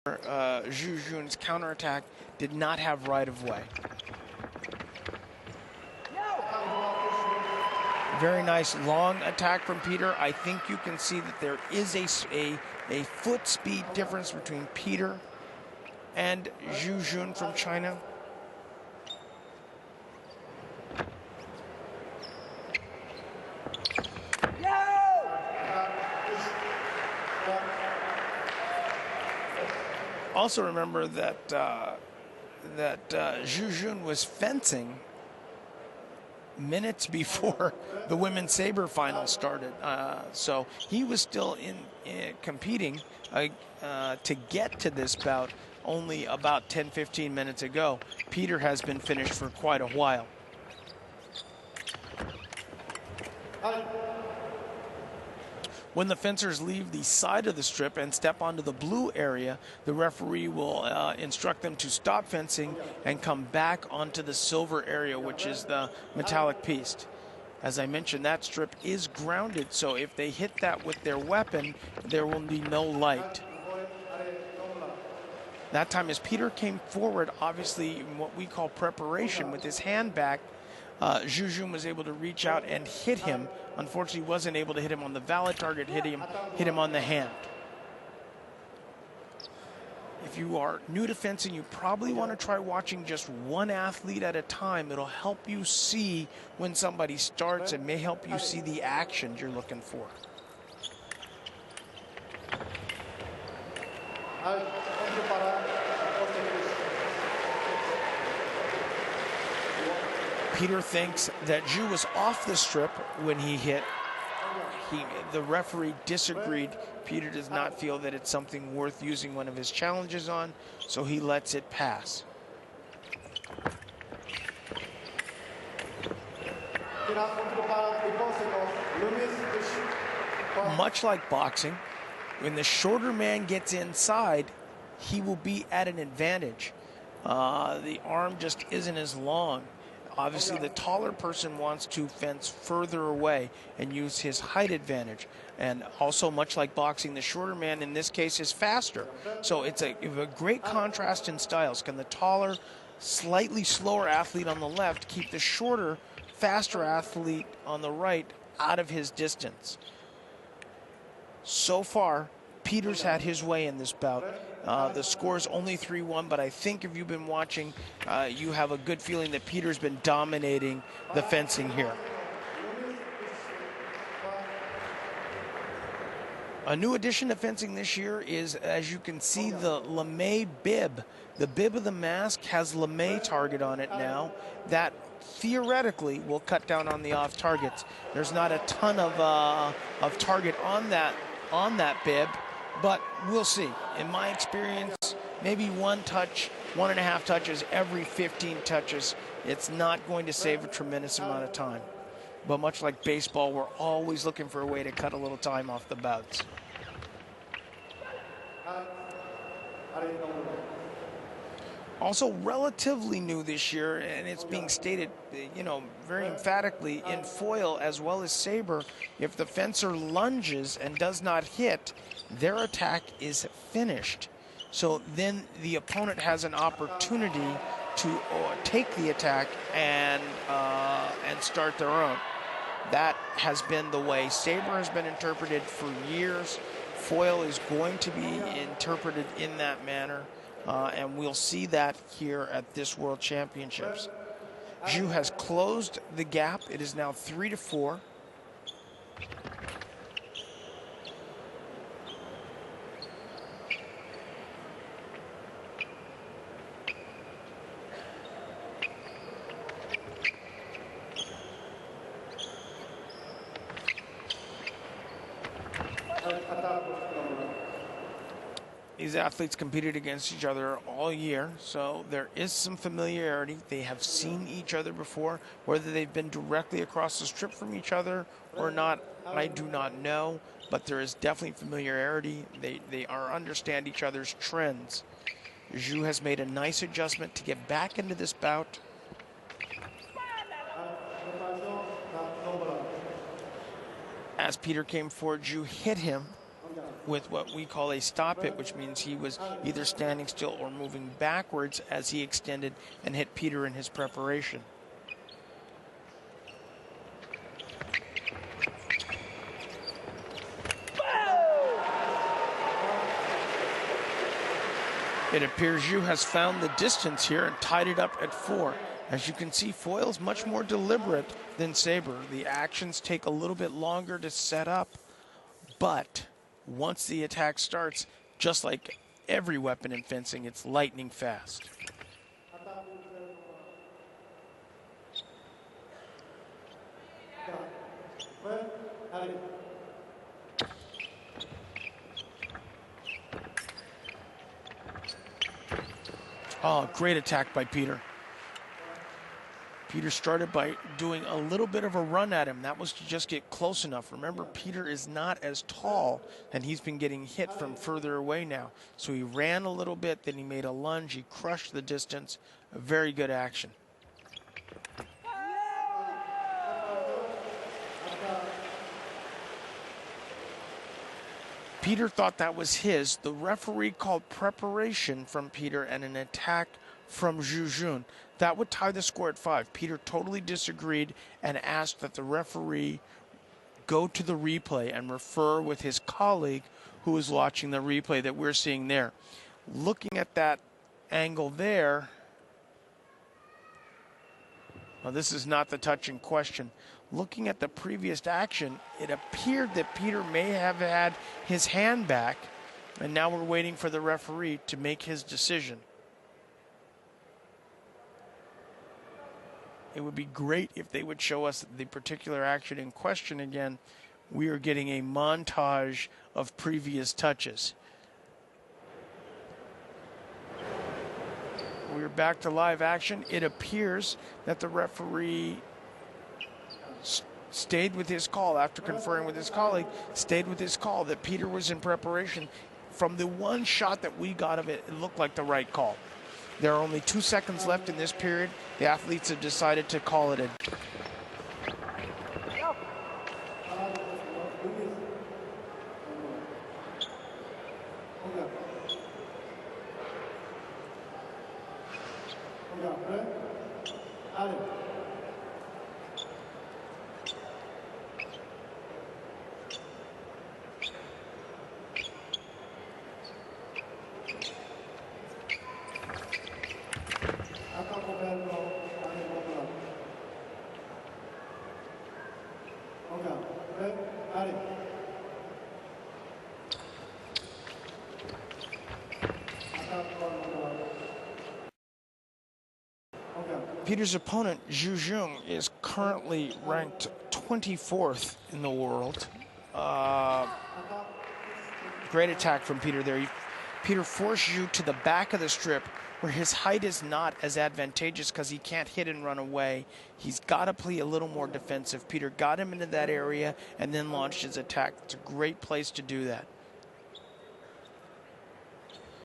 Zhu Jun's counterattack did not have right of way. Very nice long attack from Peter. I think you can see that there is a foot speed difference between Peter and Zhu Jun from China. Also remember that Zhu Jun was fencing minutes before the women's saber final started. So he was still competing to get to this bout only about 10-15 minutes ago. Peter has been finished for quite a while. When the fencers leave the side of the strip and step onto the blue area, the referee will instruct them to stop fencing and come back onto the silver area, which is the metallic piece. As I mentioned, that strip is grounded, so if they hit that with their weapon, there will be no light. That time as Peter came forward, obviously in what we call preparation, with his hand back, Zhu Jun was able to reach out and hit him. Unfortunately, wasn't able to hit him on the valid target, hit him on the hand. If you are new to fencing, you probably want to try watching just one athlete at a time. It'll help you see when somebody starts and may help you see the actions you're looking for. Peter thinks that Zhu was off the strip when he hit. The referee disagreed. Peter does not feel that it's something worth using one of his challenges on, so he lets it pass. Much like boxing, when the shorter man gets inside, he will be at an advantage. The arm just isn't as long. Obviously, the taller person wants to fence further away and use his height advantage. And also, much like boxing, the shorter man in this case is faster. So it's a great contrast in styles. Can the taller, slightly slower athlete on the left keep the shorter, faster athlete on the right out of his distance? So far, Peter's had his way in this bout. The score is only 3-1, but I think if you've been watching, you have a good feeling that Peter's been dominating the fencing here. A new addition to fencing this year is, as you can see, the lame bib. The bib of the mask has lame target on it now. That theoretically will cut down on the off targets. There's not a ton of target on that bib, but we'll see. In my experience, maybe 1 touch, 1.5 touches every 15 touches. It's not going to save a tremendous amount of time. But much like baseball, we're always looking for a way to cut a little time off the bouts. Also relatively new this year, and it's being stated, very emphatically in foil as well as saber, if the fencer lunges and does not hit, their attack is finished. So then the opponent has an opportunity to take the attack and start their own. That has been the way saber has been interpreted for years. Foil is going to be interpreted in that manner. And we'll see that here at this World Championships. Zhu has closed the gap. It is now 3-4. These athletes competed against each other all year, so there is some familiarity. They have seen each other before. Whether they've been directly across the strip from each other or not, I do not know, but there is definitely familiarity. They understand each other's trends. Zhu has made a nice adjustment to get back into this bout. As Peter came forward, Zhu hit him with what we call a stop hit, which means he was either standing still or moving backwards as he extended and hit Peter in his preparation. It appears Zhu has found the distance here and tied it up at 4. As you can see, Foyle's much more deliberate than Sabre. The actions take a little bit longer to set up, but once the attack starts, just like every weapon in fencing, it's lightning fast. Oh, great attack by Peter. Peter started by doing a little bit of a run at him. That was to just get close enough. Remember, Peter is not as tall, and he's been getting hit from further away now. So he ran a little bit, then he made a lunge. He crushed the distance. A very good action. Peter thought that was his. The referee called preparation from Peter and an attack from Zhu Jun. That would tie the score at 5. Peter totally disagreed and asked that the referee go to the replay and refer with his colleague who was watching the replay that we're seeing there. Looking at that angle there, well, this is not the touch in question. Looking at the previous action, it appeared that Peter may have had his hand back, and now we're waiting for the referee to make his decision. It would be great if they would show us the particular action in question again. We are getting a montage of previous touches. We're back to live action. It appears that the referee stayed with his call after conferring with his colleague, stayed with his call that Peter was in preparation. From the one shot that we got of it, it looked like the right call. There are only 2 seconds left in this period. The athletes have decided to call it a... Peter's opponent, Zhu Jun, is currently ranked 24th in the world. Great attack from Peter there. Peter forced Zhu to the back of the strip where his height is not as advantageous because he can't hit and run away. He's got to play a little more defensive. Peter got him into that area and then launched his attack. It's a great place to do that.